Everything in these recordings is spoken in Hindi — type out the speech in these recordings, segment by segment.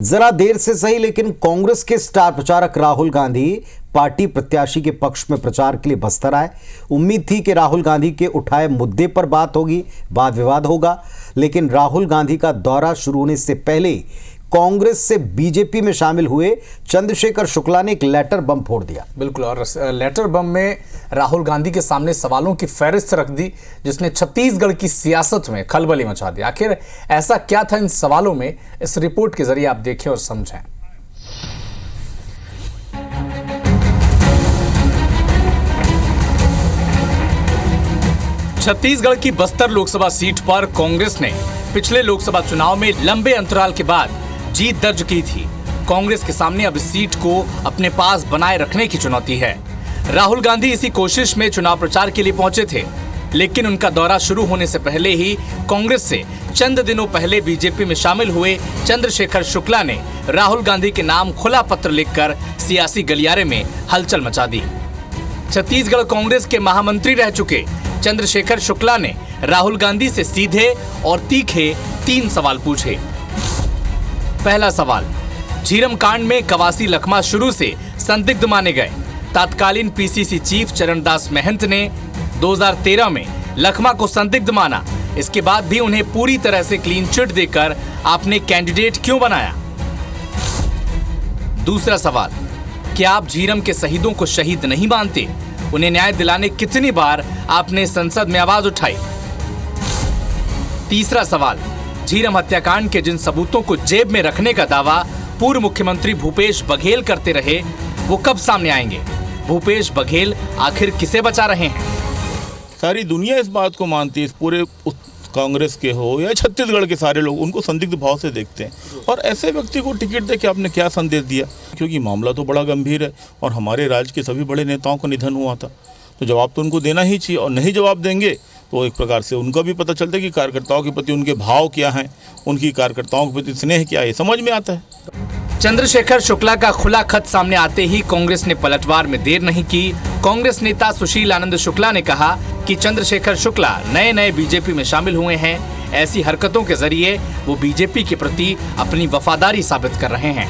जरा देर से सही लेकिन कांग्रेस के स्टार प्रचारक राहुल गांधी पार्टी प्रत्याशी के पक्ष में प्रचार के लिए बस्तर आए। उम्मीद थी कि राहुल गांधी के उठाए मुद्दे पर बात होगी, वाद विवाद होगा, लेकिन राहुल गांधी का दौरा शुरू होने से पहले कांग्रेस से बीजेपी में शामिल हुए चंद्रशेखर शुक्ला ने एक लेटर बम फोड़ दिया। बिल्कुल, और लेटर बम में राहुल गांधी के सामने सवालों की फहरिस्त रख दी, जिसने छत्तीसगढ़ की सियासत में खलबली मचा दी। आखिर ऐसा क्या था इन सवालों में, इस रिपोर्ट के जरिए आप देखें और समझें। छत्तीसगढ़ की बस्तर लोकसभा सीट पर कांग्रेस ने पिछले लोकसभा चुनाव में लंबे अंतराल के बाद जीत दर्ज की थी। कांग्रेस के सामने अब इस सीट को अपने पास बनाए रखने की चुनौती है। राहुल गांधी इसी कोशिश में चुनाव प्रचार के लिए पहुंचे थे, लेकिन उनका दौरा शुरू होने से पहले ही कांग्रेस से चंद दिनों पहले बीजेपी में शामिल हुए चंद्रशेखर शुक्ला ने राहुल गांधी के नाम खुला पत्र लिखकर सियासी गलियारे में हलचल मचा दी। छत्तीसगढ़ कांग्रेस के महामंत्री रह चुके चंद्रशेखर शुक्ला ने राहुल गांधी से सीधे और तीखे 3 सवाल पूछे। पहला सवाल, झीरम कांड में कवासी लखमा शुरू से संदिग्ध माने गए। तत्कालीन पीसीसी चीफ चरणदास महंत ने 2013 में लखमा को संदिग्ध माना। इसके बाद भी उन्हें पूरी तरह से क्लीन चिट देकर आपने कैंडिडेट क्यों बनाया? दूसरा सवाल, क्या आप झीरम के शहीदों को शहीद नहीं मानते? उन्हें न्याय दिलाने कितनी बार आपने संसद में आवाज उठाई? तीसरा सवाल, झीरम हत्याकांड के जिन सबूतों को जेब में रखने का दावा पूर्व मुख्यमंत्री भूपेश बघेल करते रहे, वो कब सामने आएंगे? भूपेश बघेल आखिर किसे बचा रहे हैं? सारी दुनिया इस बात को मानती है, पूरे कांग्रेस के हो या छत्तीसगढ़ के सारे लोग उनको संदिग्ध भाव से देखते हैं। और ऐसे व्यक्ति को टिकट दे के आपने क्या संदेश दिया? क्योंकि मामला तो बड़ा गंभीर है और हमारे राज्य के सभी बड़े नेताओं का निधन हुआ था, तो जवाब तो उनको देना ही चाहिए। और नहीं जवाब देंगे तो एक प्रकार से उनका भी पता चलता है कि कार्यकर्ताओं के प्रति उनके भाव क्या हैं, उनकी कार्यकर्ताओं के प्रति स्नेह क्या है, समझ में आता है। चंद्रशेखर शुक्ला का खुला खत सामने आते ही कांग्रेस ने पलटवार में देर नहीं की। कांग्रेस नेता सुशील आनंद शुक्ला ने कहा कि चंद्रशेखर शुक्ला नए बीजेपी में शामिल हुए हैं। ऐसी हरकतों के जरिए वो बीजेपी के प्रति अपनी वफादारी साबित कर रहे हैं।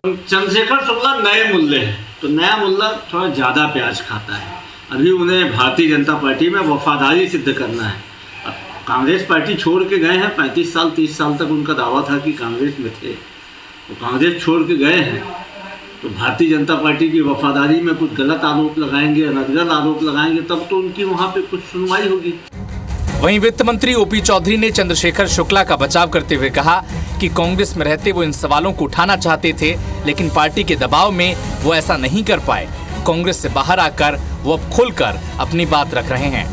चंद्रशेखर शुक्ला नए मुल्ले हैं, तो नया मुल्ला थोड़ा ज्यादा प्याज खाता है। अभी उन्हें भारतीय जनता पार्टी में वफादारी सिद्ध करना है। अब कांग्रेस पार्टी छोड़ के गए हैं, 35 साल 30 साल तक उनका दावा था कि कांग्रेस में थे, तो कांग्रेस छोड़ के गए हैं, तो भारतीय जनता पार्टी की वफादारी में कुछ गलत आरोप लगाएंगे, अनर्गल आरोप लगाएंगे, तब तो उनकी वहाँ पे कुछ सुनवाई होगी। वहीं वित्त मंत्री ओपी चौधरी ने चंद्रशेखर शुक्ला का बचाव करते हुए कहा कि कांग्रेस में रहते वो इन सवालों को उठाना चाहते थे, लेकिन पार्टी के दबाव में वो ऐसा नहीं कर पाए। कांग्रेस से बाहर आकर वो अब खुलकर अपनी बात रख रहे हैं।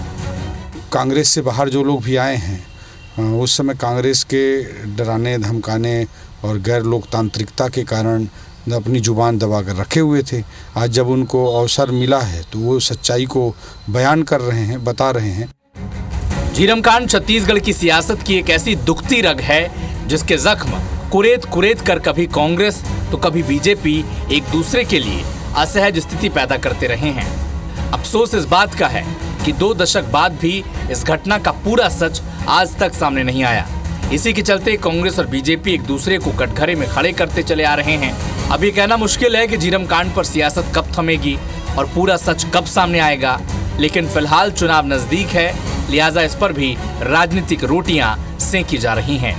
कांग्रेस से बाहर जो लोग भी आए हैं, उस समय कांग्रेस के डराने धमकाने और गैर लोकतांत्रिकता के कारण अपनी जुबान दबा कर रखे हुए थे। आज जब उनको अवसर मिला है तो वो सच्चाई को बयान कर रहे हैं, बता रहे हैं। झीरम कांड छत्तीसगढ़ की सियासत की एक ऐसी दुखती रग है जिसके जख्म कुरेद कर कभी कांग्रेस तो कभी बीजेपी एक दूसरे के लिए असहज स्थिति पैदा करते रहे हैं। अफसोस इस बात का है कि 2 दशक बाद भी इस घटना का पूरा सच आज तक सामने नहीं आया। इसी के चलते कांग्रेस और बीजेपी एक दूसरे को कटघरे में खड़े करते चले आ रहे हैं। अब ये कहना मुश्किल है कि झीरम कांड पर सियासत कब थमेगी और पूरा सच कब सामने आएगा, लेकिन फिलहाल चुनाव नजदीक है, लिहाजा इस पर भी राजनीतिक रोटियां सेंकी जा रही हैं।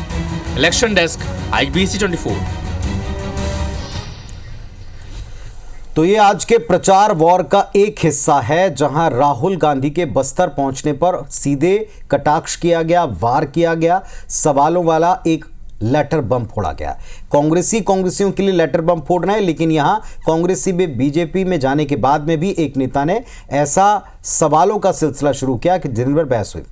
Election desk, IBC 24। तो ये आज के प्रचार वॉर का एक हिस्सा है, जहां राहुल गांधी के बस्तर पहुंचने पर सीधे कटाक्ष किया गया, वार किया गया, सवालों वाला एक लेटर बम फोड़ा गया। कांग्रेसियों के लिए लेटर बम फोड़ना है, लेकिन यहां कांग्रेसी में बीजेपी में जाने के बाद में भी एक नेता ने ऐसा सवालों का सिलसिला शुरू किया कि दिन भर बहस हुई।